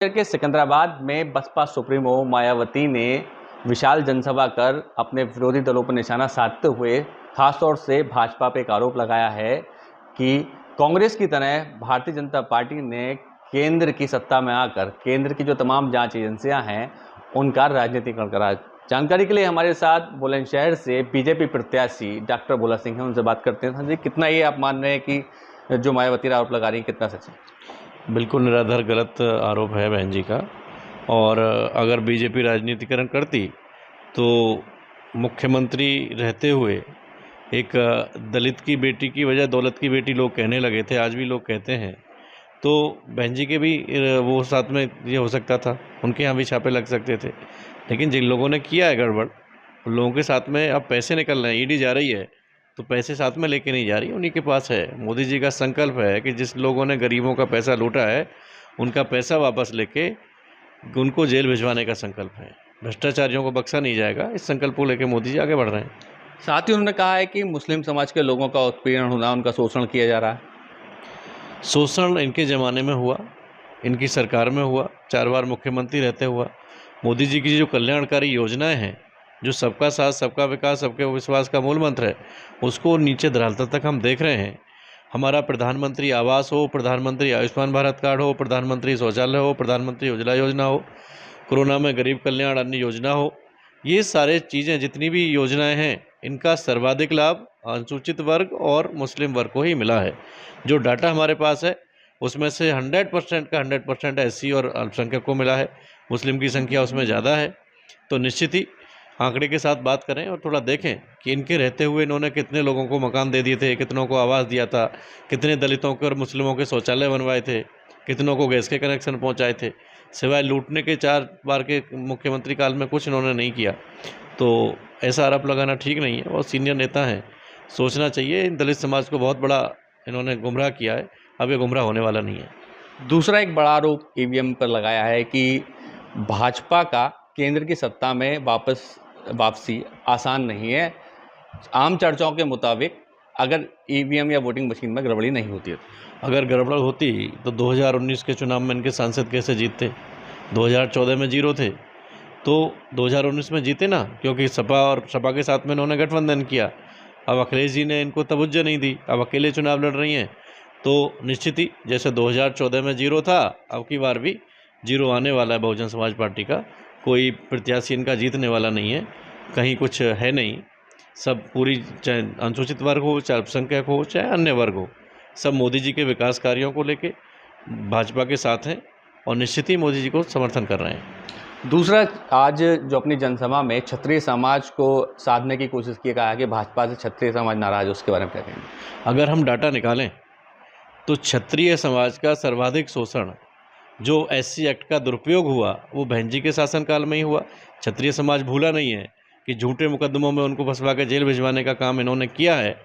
के सिकंदराबाद में बसपा सुप्रीमो मायावती ने विशाल जनसभा कर अपने विरोधी दलों पर निशाना साधते हुए खासतौर से भाजपा पर एक आरोप लगाया है कि कांग्रेस की तरह भारतीय जनता पार्टी ने केंद्र की सत्ता में आकर केंद्र की जो तमाम जांच एजेंसियां हैं उनका राजनीतिकरण करा। जानकारी के लिए हमारे साथ बुलंदशहर से बीजेपी प्रत्याशी डॉक्टर भोला सिंह हैं, उनसे बात करते हैं। हाँ जी, कितना ये आप मान रहे हैं कि जो मायावती आरोप लगा रही है कितना सच है? बिल्कुल निराधार गलत आरोप है बहन जी का। और अगर बीजेपी राजनीतिकरण करती तो मुख्यमंत्री रहते हुए एक दलित की बेटी की वजह दौलत की बेटी लोग कहने लगे थे, आज भी लोग कहते हैं। तो बहन जी के भी वो साथ में ये हो सकता था, उनके यहाँ भी छापे लग सकते थे। लेकिन जिन लोगों ने किया है गड़बड़, उन लोगों के साथ में अब पैसे निकल रहे हैं, ईडी जा रही है तो पैसे साथ में लेके नहीं जा रही, उन्हीं के पास है। मोदी जी का संकल्प है कि जिस लोगों ने गरीबों का पैसा लूटा है उनका पैसा वापस लेके उनको जेल भिजवाने का संकल्प है। भ्रष्टाचारियों को बख्शा नहीं जाएगा, इस संकल्प को लेकर मोदी जी आगे बढ़ रहे हैं। साथ ही उन्होंने कहा है कि मुस्लिम समाज के लोगों का उत्पीड़न होना, उनका शोषण किया जा रहा है। शोषण इनके ज़माने में हुआ, इनकी सरकार में हुआ, 4 बार मुख्यमंत्री रहते हुआ। मोदी जी की जो कल्याणकारी योजनाएं हैं, जो सबका साथ सबका विकास सबके विश्वास का मूल मंत्र है, उसको नीचे धरातल तक हम देख रहे हैं। हमारा प्रधानमंत्री आवास हो, प्रधानमंत्री आयुष्मान भारत कार्ड हो, प्रधानमंत्री शौचालय हो, प्रधानमंत्री उज्ज्वला योजना हो, कोरोना में गरीब कल्याण अन्न योजना हो, ये सारे चीज़ें जितनी भी योजनाएं हैं इनका सर्वाधिक लाभ अनुसूचित वर्ग और मुस्लिम वर्ग को ही मिला है। जो डाटा हमारे पास है उसमें से 100% का 100% एससी और अल्पसंख्यक को मिला है, मुस्लिम की संख्या उसमें ज़्यादा है। तो निश्चित ही आंकड़े के साथ बात करें और थोड़ा देखें कि इनके रहते हुए इन्होंने कितने लोगों को मकान दे दिए थे, कितनों को आवास दिया था, कितने दलितों के और मुस्लिमों के शौचालय बनवाए थे, कितनों को गैस के कनेक्शन पहुंचाए थे। सिवाय लूटने के 4 बार के मुख्यमंत्री काल में कुछ इन्होंने नहीं किया। तो ऐसा आरोप लगाना ठीक नहीं है। बहुत सीनियर नेता हैं, सोचना चाहिए। इन दलित समाज को बहुत बड़ा इन्होंने गुमराह किया है, अब ये गुमराह होने वाला नहीं है। दूसरा एक बड़ा आरोप ईवीएम पर लगाया है कि भाजपा का केंद्र की सत्ता में वापसी आसान नहीं है। आम चर्चाओं के मुताबिक अगर ईवीएम या वोटिंग मशीन में गड़बड़ी नहीं होती है अगर गड़बड़ होती तो 2019 के चुनाव में इनके सांसद कैसे जीतते? 2014 में जीरो थे तो 2019 में जीते ना, क्योंकि सपा और सपा के साथ में इन्होंने गठबंधन किया। अब अखिलेश जी ने इनको तवज्जो नहीं दी, अब अकेले चुनाव लड़ रही हैं। तो निश्चित ही जैसे 2014 में जीरो था, अब की बार भी जीरो आने वाला है। बहुजन समाज पार्टी का कोई प्रत्याशी इनका जीतने वाला नहीं है, कहीं कुछ है नहीं। सब पूरी, चाहे अनुसूचित वर्ग हो, चाहे अल्पसंख्यक हो, चाहे अन्य वर्ग हो, सब मोदी जी के विकास कार्यों को लेके भाजपा के साथ हैं और निश्चित ही मोदी जी को समर्थन कर रहे हैं। दूसरा, आज जो अपनी जनसभा में क्षत्रिय समाज को साधने की कोशिश की, कहा कि भाजपा से क्षत्रिय समाज नाराज है, उसके बारे में क्या कहेंगे? अगर हम डाटा निकालें तो क्षत्रिय समाज का सर्वाधिक शोषण जो एससी एक्ट का दुरुपयोग हुआ वो बहन जी के शासनकाल में ही हुआ। क्षत्रिय समाज भूला नहीं है कि झूठे मुकदमों में उनको फंसवा के जेल भिजवाने का काम इन्होंने किया है।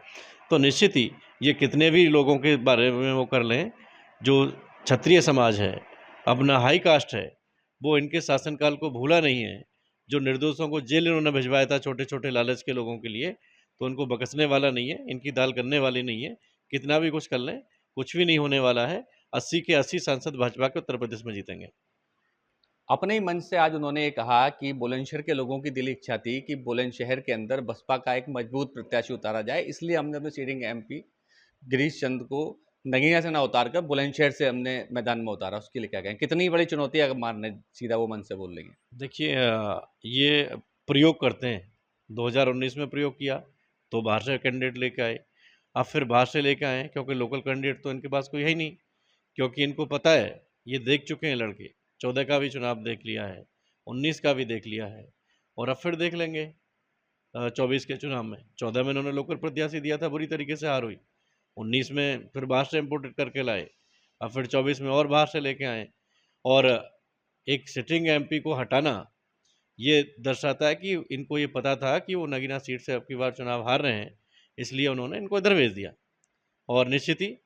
तो निश्चित ही ये कितने भी लोगों के बारे में वो कर लें, जो क्षत्रिय समाज है, अपना हाई कास्ट है, वो इनके शासनकाल को भूला नहीं है। जो निर्दोषों को जेल इन्होंने भिजवाया था छोटे छोटे लालच के लोगों के लिए, तो उनको बकसने वाला नहीं है, इनकी दाल करने वाली नहीं है। कितना भी कुछ कर लें, कुछ भी नहीं होने वाला है। 80 के 80 सांसद भाजपा के उत्तर प्रदेश में जीतेंगे। अपने ही मंच से आज उन्होंने ये कहा कि बुलंदशहर के लोगों की दिली इच्छा थी कि बुलंदशहर के अंदर बसपा का एक मजबूत प्रत्याशी उतारा जाए, इसलिए हमने अपने सीटिंग एमपी गिरीश चंद को नगीना से ना उतार कर बुलंदशहर से हमने मैदान में उतारा। उसके लिए क्या कहें? कितनी बड़ी चुनौती अगर मारने सीधा वो मन से बोल रही है। देखिए, ये प्रयोग करते हैं। 2019 में प्रयोग किया तो बाहर से कैंडिडेट लेके आए, अब फिर बाहर से लेके आए क्योंकि लोकल कैंडिडेट तो इनके पास कोई है ही नहीं। क्योंकि इनको पता है, ये देख चुके हैं लड़के, 14 का भी चुनाव देख लिया है, 19 का भी देख लिया है और अब फिर देख लेंगे 24 के चुनाव में। 14 में इन्होंने लोकल प्रत्याशी दिया था, बुरी तरीके से हार हुई। 19 में फिर बाहर से इम्पोर्टेड करके लाए, अब फिर 24 में और बाहर से लेके आए। और एक सिटिंग एमपी को हटाना ये दर्शाता है कि इनको ये पता था कि वो नगीना सीट से अब की बार चुनाव हार रहे हैं, इसलिए उन्होंने इनको इधर भेज दिया। और निश्चित ही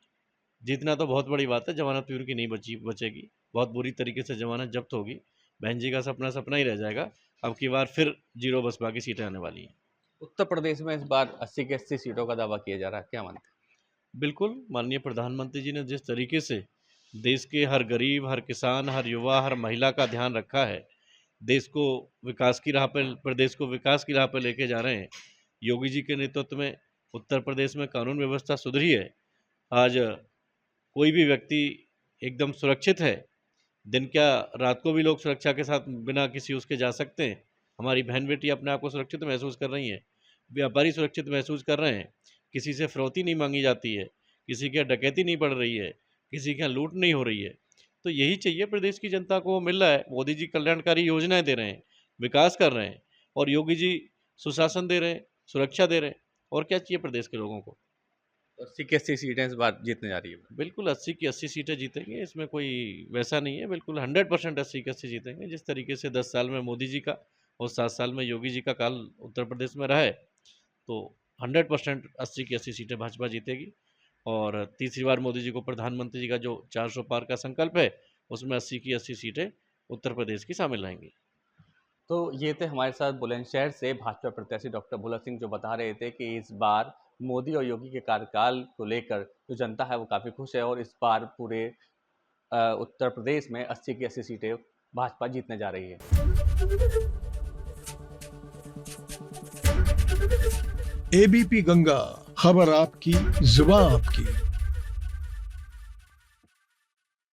जीतना तो बहुत बड़ी बात है, जमानत भी उनकी नहीं बचेगी। बहुत बुरी तरीके से जमानत जब्त होगी। बहन जी का सपना सपना ही रह जाएगा। अब की बार फिर जीरो बसपा की सीटें आने वाली हैं। उत्तर प्रदेश में इस बार 80 के 80 सीटों का दावा किया जा रहा है, क्या मानते हैं? बिल्कुल, माननीय प्रधानमंत्री जी ने जिस तरीके से देश के हर गरीब, हर किसान, हर युवा, हर महिला का ध्यान रखा है। देश को विकास की राह पर, प्रदेश को विकास की राह पर लेके जा रहे हैं। योगी जी के नेतृत्व में उत्तर प्रदेश में कानून व्यवस्था सुधरी है। आज कोई भी व्यक्ति एकदम सुरक्षित है। दिन क्या रात को भी लोग सुरक्षा के साथ बिना किसी उसके जा सकते हैं। हमारी बहन बेटी अपने आप को सुरक्षित महसूस कर रही हैं, व्यापारी सुरक्षित महसूस कर रहे हैं। किसी से फिरौती नहीं मांगी जाती है, किसी के यहाँ डकैती नहीं बढ़ रही है, किसी के यहाँ लूट नहीं हो रही है। तो यही चाहिए प्रदेश की जनता को, मिल रहा है। मोदी जी कल्याणकारी योजनाएं दे रहे हैं, विकास कर रहे हैं, और योगी जी सुशासन दे रहे हैं, सुरक्षा दे रहे हैं। और क्या चाहिए प्रदेश के लोगों को? 80 की 80 सीटें इस बार जीतने जा रही है। बिल्कुल 80 की 80 सीटें जीतेंगे, इसमें कोई वैसा नहीं है। बिल्कुल 100% 80 की 80 जीतेंगे। जिस तरीके से 10 साल में मोदी जी का और 7 साल में योगी जी का काल उत्तर प्रदेश में रहा है, तो 100% 80 की 80 सीटें भाजपा जीतेगी। और तीसरी बार मोदी जी को प्रधानमंत्री जी का जो 400 पार का संकल्प है, उसमें 80 की 80 सीटें उत्तर प्रदेश की शामिल रहेंगी। तो ये थे हमारे साथ बुलंदशहर से भाजपा प्रत्याशी डॉक्टर भोला सिंह, जो बता रहे थे कि इस बार मोदी और योगी के कार्यकाल को लेकर जो जनता है वो काफ़ी खुश है, और इस बार पूरे उत्तर प्रदेश में 80 की 80 सीटें भाजपा जीतने जा रही है। एबीपी गंगा, खबर आपकी, जुबान आपकी।